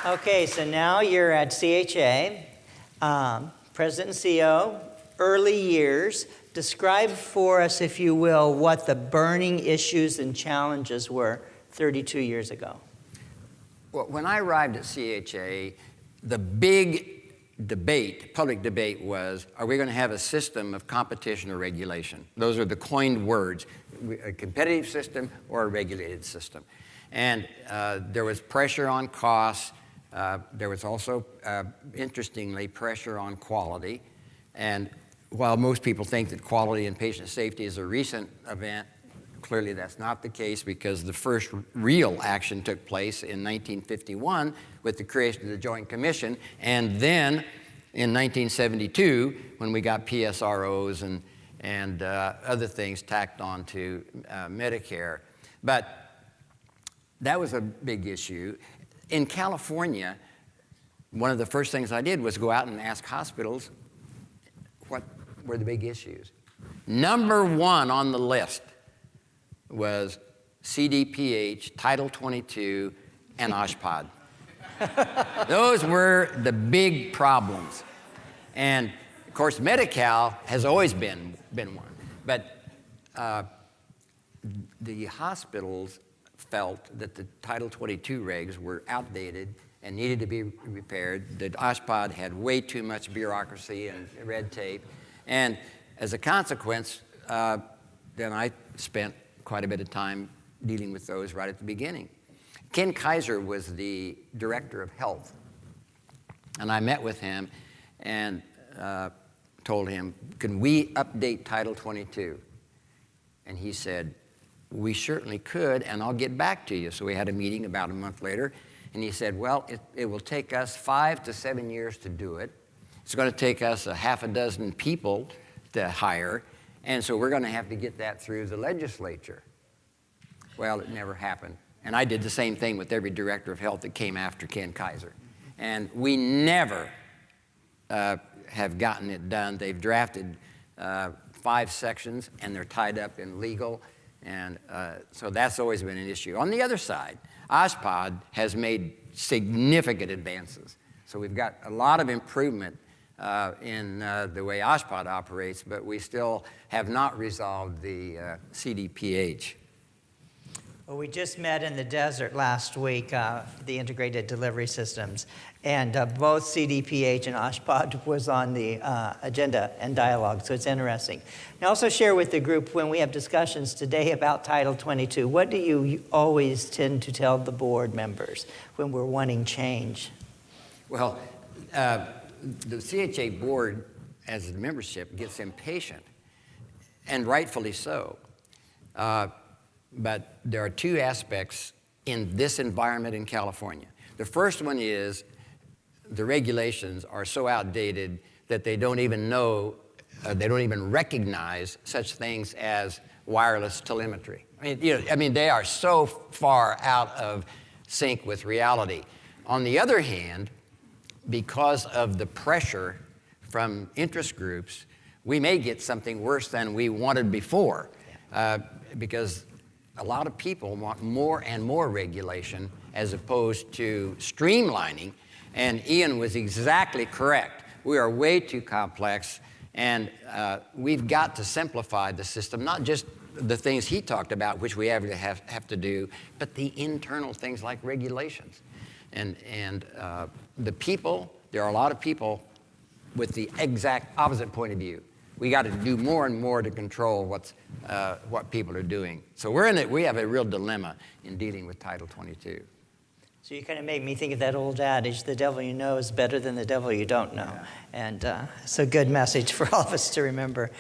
Okay, so now you're at CHA, President and CEO, early years. Describe for us, if you will, what the burning issues and challenges were 32 years ago. Well, when I arrived at CHA, the big debate, public debate was, are we going to have a system of competition or regulation? Those are the coined words, a competitive system or a regulated system. And there was pressure on costs. There was also, interestingly, pressure on quality. And while most people think that quality and patient safety is a recent event, clearly that's not the case, because the first real action took place in 1951 with the creation of the Joint Commission, and then in 1972 when we got PSROs and other things tacked on to Medicare. But that was a big issue. In California, one of the first things I did was go out and ask hospitals what were the big issues. Number one on the list was CDPH, Title 22, and OSHPD. Those were the big problems. And of course, Medi-Cal has always been one. But the hospitals felt that the Title 22 regs were outdated and needed to be repaired. The OSHPD had way too much bureaucracy and red tape. And as a consequence, then I spent quite a bit of time dealing with those right at the beginning. Ken Kaiser was the director of health. And I met with him and told him, can we update Title 22? And he said, we certainly could, and I'll get back to you. So we had a meeting about a month later, and he said, well, it will take us 5 to 7 years to do it. It's going to take us a half a dozen people to hire, and so we're going to have to get that through the legislature. Well, it never happened. And I did the same thing with every director of health that came after Ken Kaiser. And we never have gotten it done. They've drafted 5 sections, and they're tied up in legal. And so that's always been an issue. On the other side, OSHPD has made significant advances. So we've got a lot of improvement in the way OSHPD operates, but we still have not resolved the CDPH. Well, we just met in the desert last week, the integrated delivery systems, and both CDPH and OSHPD was on the agenda and dialogue, so it's interesting. And also share with the group, when we have discussions today about Title 22, what do you always tend to tell the board members when we're wanting change? Well, the CHA board, as a membership, gets impatient, and rightfully so. But there are 2 aspects in this environment in California. The first one is the regulations are so outdated that they don't even know, they don't even recognize such things as wireless telemetry. I mean, they are so far out of sync with reality. On the other hand, because of the pressure from interest groups, we may get something worse than we wanted before, because a lot of people want more and more regulation as opposed to streamlining. And Ian was exactly correct. We are way too complex, and we've got to simplify the system, not just the things he talked about, which we have to do, but the internal things like regulations. And the people, there are a lot of people with the exact opposite point of view. We got to do more and more to control what people are doing. So we have a real dilemma in dealing with Title 22. So you kind of made me think of that old adage, the devil you know is better than the devil you don't know. Yeah. And it's a good message for all of us to remember.